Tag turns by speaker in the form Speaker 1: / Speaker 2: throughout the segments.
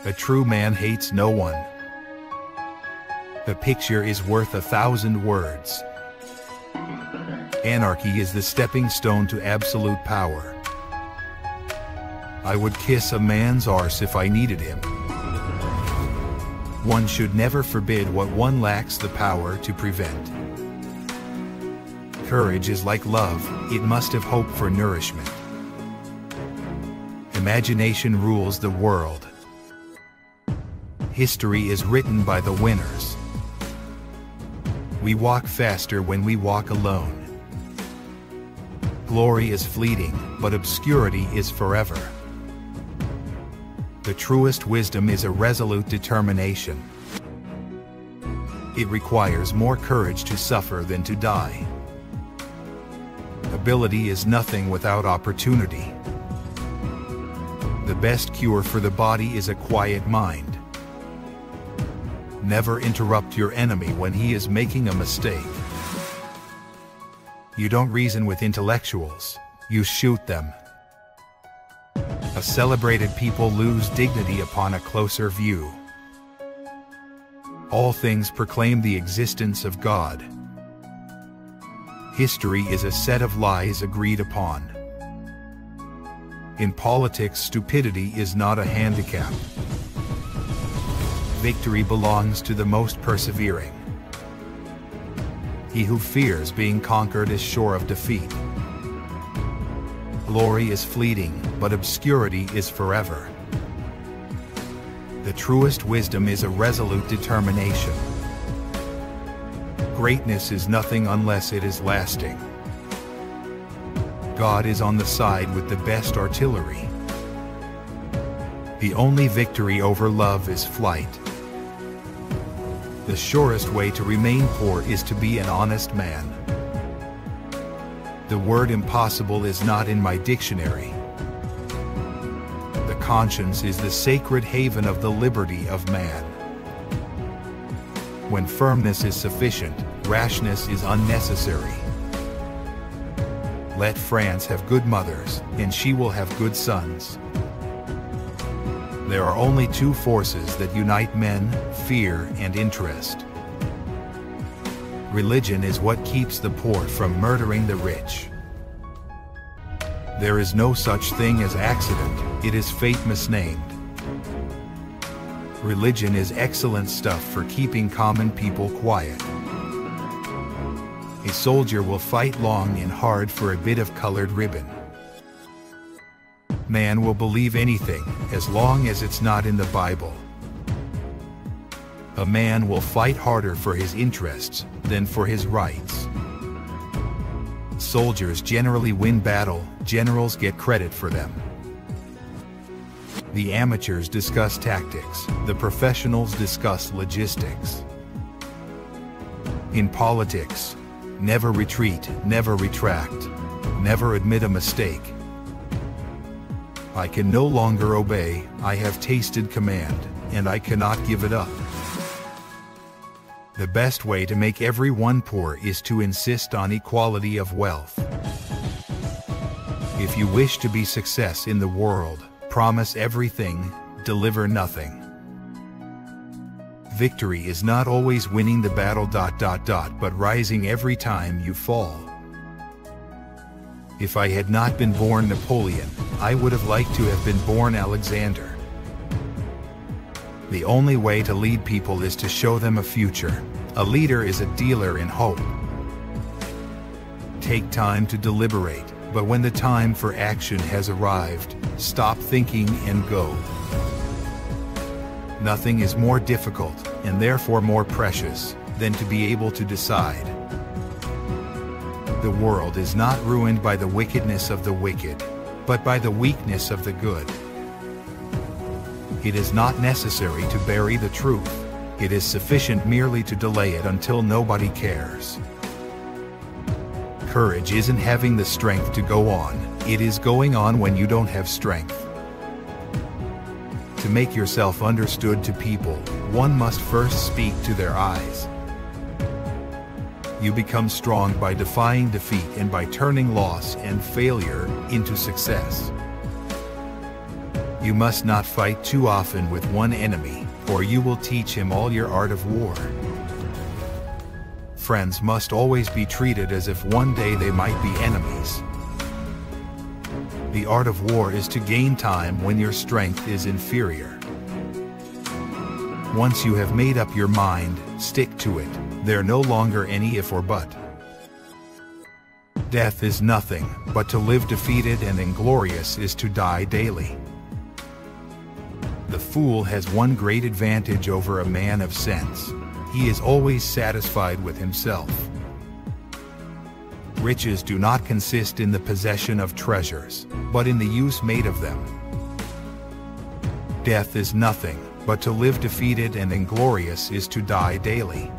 Speaker 1: A true man hates no one. The picture is worth 1,000 words. Anarchy is the stepping stone to absolute power. I would kiss a man's arse if I needed him. One should never forbid what one lacks the power to prevent. Courage is like love, it must have hope for nourishment. Imagination rules the world. History is written by the winners. We walk faster when we walk alone. Glory is fleeting, but obscurity is forever. The truest wisdom is a resolute determination. It requires more courage to suffer than to die. Ability is nothing without opportunity. The best cure for the body is a quiet mind. Never interrupt your enemy when he is making a mistake. You don't reason with intellectuals, you shoot them. A celebrated people lose dignity upon a closer view. All things proclaim the existence of God. History is a set of lies agreed upon. In politics, stupidity is not a handicap. Victory belongs to the most persevering. He who fears being conquered is sure of defeat. Glory is fleeting, but obscurity is forever. The truest wisdom is a resolute determination. Greatness is nothing unless it is lasting. God is on the side with the best artillery. The only victory over love is flight. The surest way to remain poor is to be an honest man. The word impossible is not in my dictionary. The conscience is the sacred haven of the liberty of man. When firmness is sufficient, rashness is unnecessary. Let France have good mothers, and she will have good sons. There are only two forces that unite men, fear and interest. Religion is what keeps the poor from murdering the rich. There is no such thing as accident, it is fate misnamed. Religion is excellent stuff for keeping common people quiet. A soldier will fight long and hard for a bit of colored ribbon. Man will believe anything, as long as it's not in the Bible. A man will fight harder for his interests than for his rights. Soldiers generally win battle, generals get credit for them. The amateurs discuss tactics, the professionals discuss logistics. In politics, never retreat, never retract, never admit a mistake. I can no longer obey, I have tasted command, and I cannot give it up. The best way to make everyone poor is to insist on equality of wealth. If you wish to be success in the world, promise everything, deliver nothing. Victory is not always winning the battle ... but rising every time you fall. If I had not been born Napoleon, I would have liked to have been born Alexander. The only way to lead people is to show them a future. A leader is a dealer in hope. Take time to deliberate, but when the time for action has arrived, stop thinking and go. Nothing is more difficult, and therefore more precious, than to be able to decide. The world is not ruined by the wickedness of the wicked, but by the weakness of the good. It is not necessary to bury the truth. It is sufficient merely to delay it until nobody cares. Courage isn't having the strength to go on, it is going on when you don't have strength. To make yourself understood to people, one must first speak to their eyes. You become strong by defying defeat and by turning loss and failure into success. You must not fight too often with one enemy, or you will teach him all your art of war. Friends must always be treated as if one day they might be enemies. The art of war is to gain time when your strength is inferior. Once you have made up your mind, stick to it. There are no longer any if or but. Death is nothing, but to live defeated and inglorious is to die daily. The fool has one great advantage over a man of sense. He is always satisfied with himself. Riches do not consist in the possession of treasures, but in the use made of them. Death is nothing, but to live defeated and inglorious is to die daily.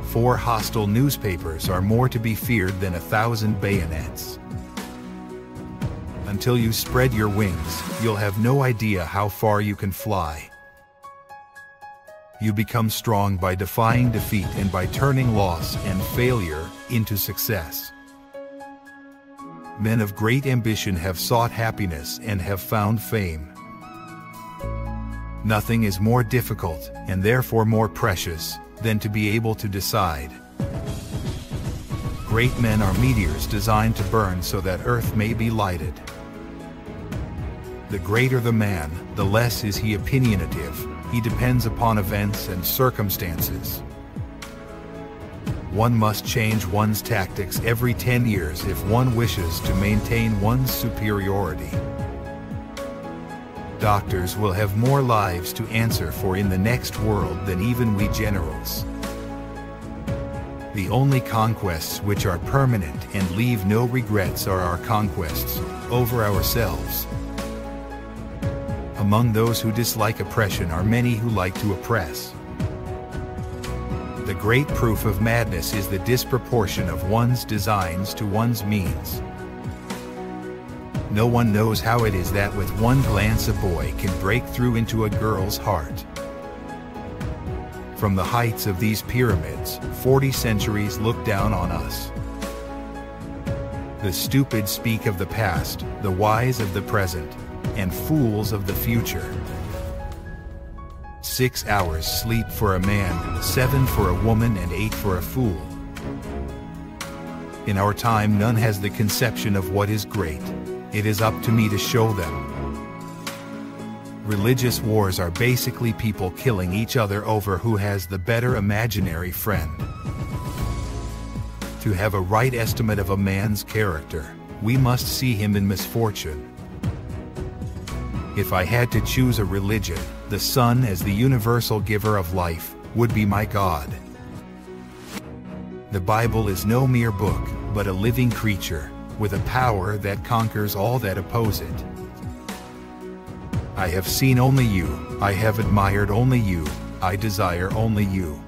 Speaker 1: 4 hostile newspapers are more to be feared than 1,000 bayonets. Until you spread your wings, you'll have no idea how far you can fly. You become strong by defying defeat and by turning loss and failure into success. Men of great ambition have sought happiness and have found fame. Nothing is more difficult, and therefore more precious, than to be able to decide. Great men are meteors designed to burn so that earth may be lighted. The greater the man, the less is he opinionative. He depends upon events and circumstances. One must change one's tactics every 10 years if one wishes to maintain one's superiority. Doctors will have more lives to answer for in the next world than even we generals. The only conquests which are permanent and leave no regrets are our conquests over ourselves. Among those who dislike oppression are many who like to oppress. The great proof of madness is the disproportion of one's designs to one's means. No one knows how it is that with one glance a boy can break through into a girl's heart. From the heights of these pyramids, 40 centuries look down on us. The stupid speak of the past, the wise of the present, and fools of the future. 6 hours sleep for a man, 7 for a woman, and 8 for a fool. In our time, none has the conception of what is great. It is up to me to show them. Religious wars are basically people killing each other over who has the better imaginary friend. To have a right estimate of a man's character, we must see him in misfortune. If I had to choose a religion, the sun as the universal giver of life would be my God. The Bible is no mere book, but a living creature, with a power that conquers all that oppose it. I have seen only you, I have admired only you, I desire only you.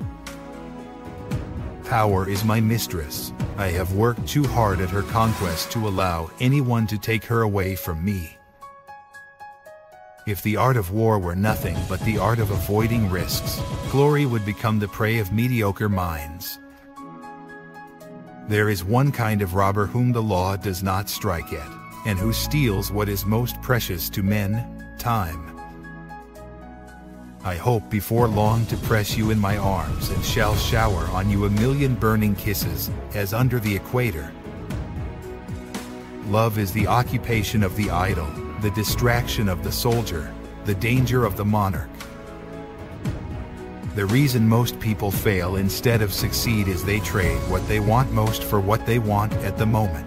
Speaker 1: Power is my mistress. I have worked too hard at her conquest to allow anyone to take her away from me. If the art of war were nothing but the art of avoiding risks, glory would become the prey of mediocre minds. There is one kind of robber whom the law does not strike at, and who steals what is most precious to men, time. I hope before long to press you in my arms and shall shower on you 1,000,000 burning kisses, as under the equator. Love is the occupation of the idle, the distraction of the soldier, the danger of the monarch. The reason most people fail instead of succeed is they trade what they want most for what they want at the moment.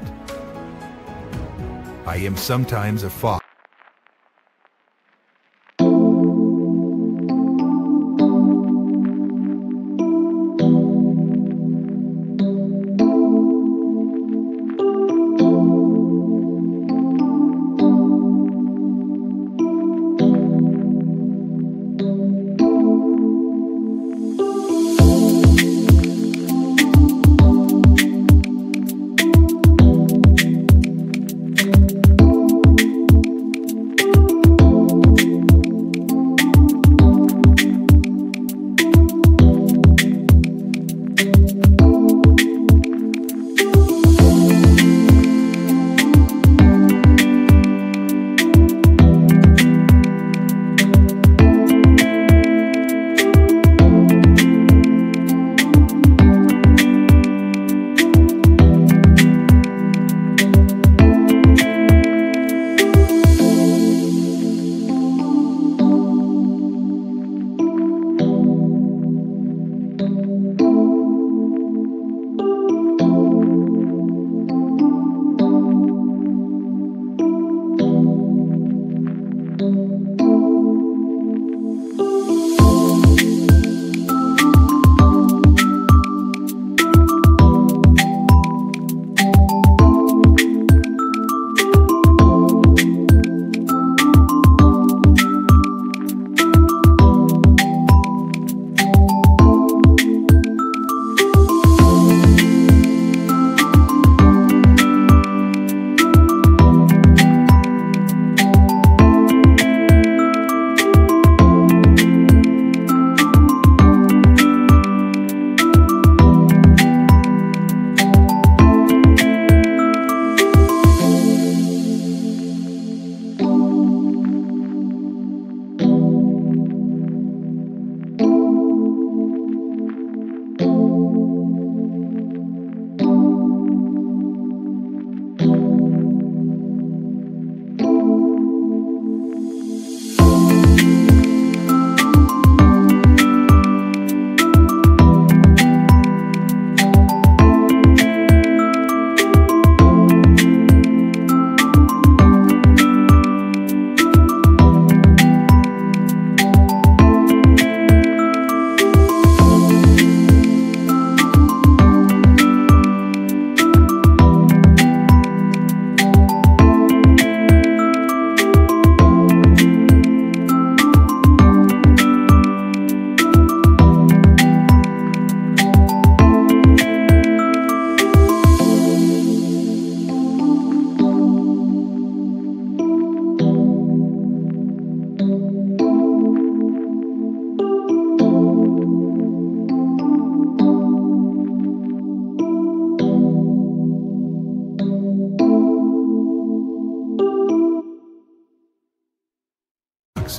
Speaker 1: I am sometimes a fox.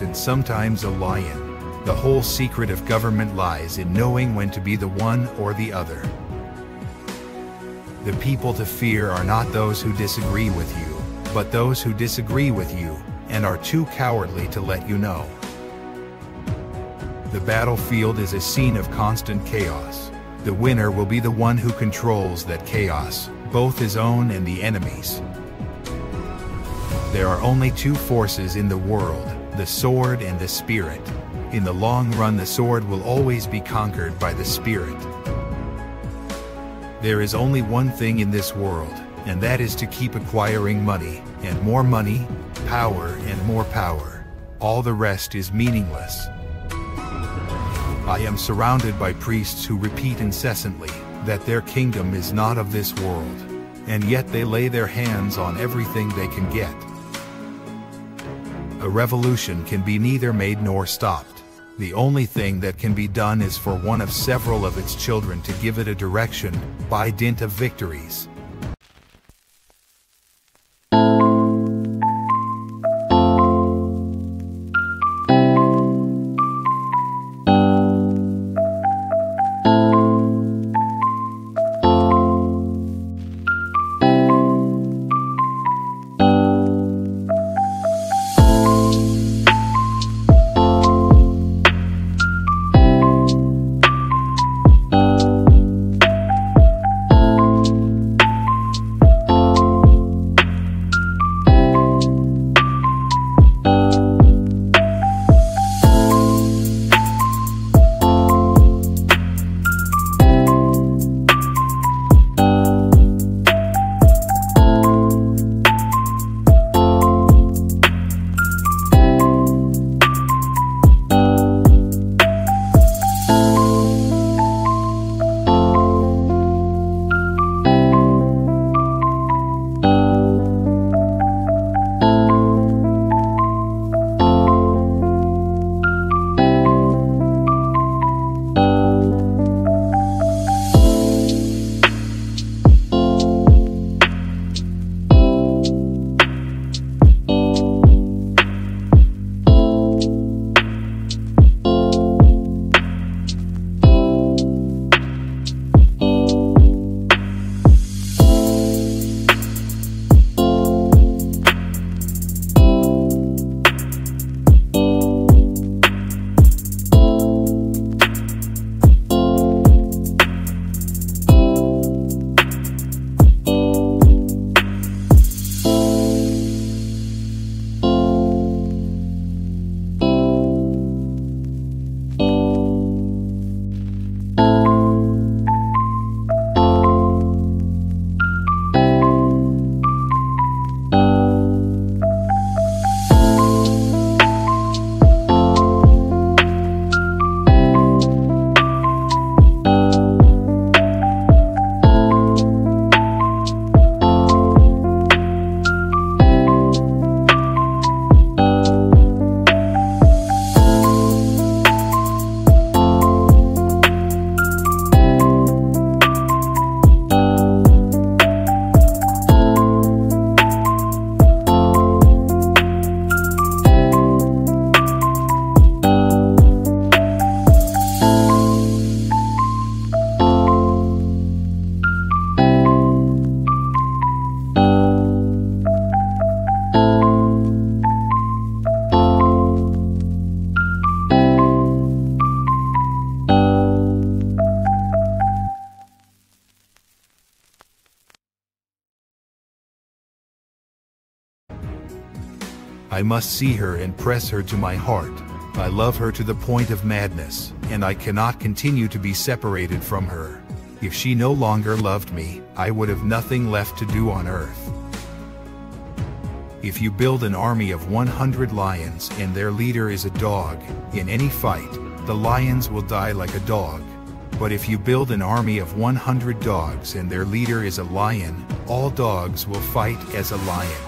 Speaker 1: And sometimes a lion. The whole secret of government lies in knowing when to be the one or the other. The people to fear are not those who disagree with you, but those who disagree with you and are too cowardly to let you know. The battlefield is a scene of constant chaos. The winner will be the one who controls that chaos, both his own and the enemy's. There are only two forces in the world, the sword and the spirit. In the long run, the sword will always be conquered by the spirit. There is only one thing in this world, and that is to keep acquiring money, and more money, power and more power. All the rest is meaningless. I am surrounded by priests who repeat incessantly that their kingdom is not of this world, and yet they lay their hands on everything they can get. A revolution can be neither made nor stopped. The only thing that can be done is for one of several of its children to give it a direction, by dint of victories. I must see her and press her to my heart. I love her to the point of madness, and I cannot continue to be separated from her. If she no longer loved me, I would have nothing left to do on earth. If you build an army of 100 lions and their leader is a dog, in any fight, the lions will die like a dog. But if you build an army of 100 dogs and their leader is a lion, all dogs will fight as a lion.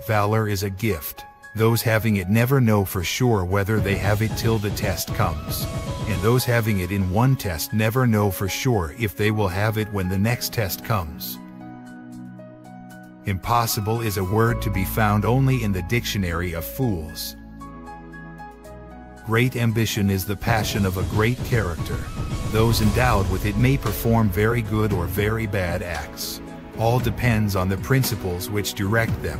Speaker 1: Valor is a gift. Those having it never know for sure whether they have it till the test comes. And those having it in one test never know for sure if they will have it when the next test comes. Impossible is a word to be found only in the dictionary of fools. Great ambition is the passion of a great character. Those endowed with it may perform very good or very bad acts. All depends on the principles which direct them.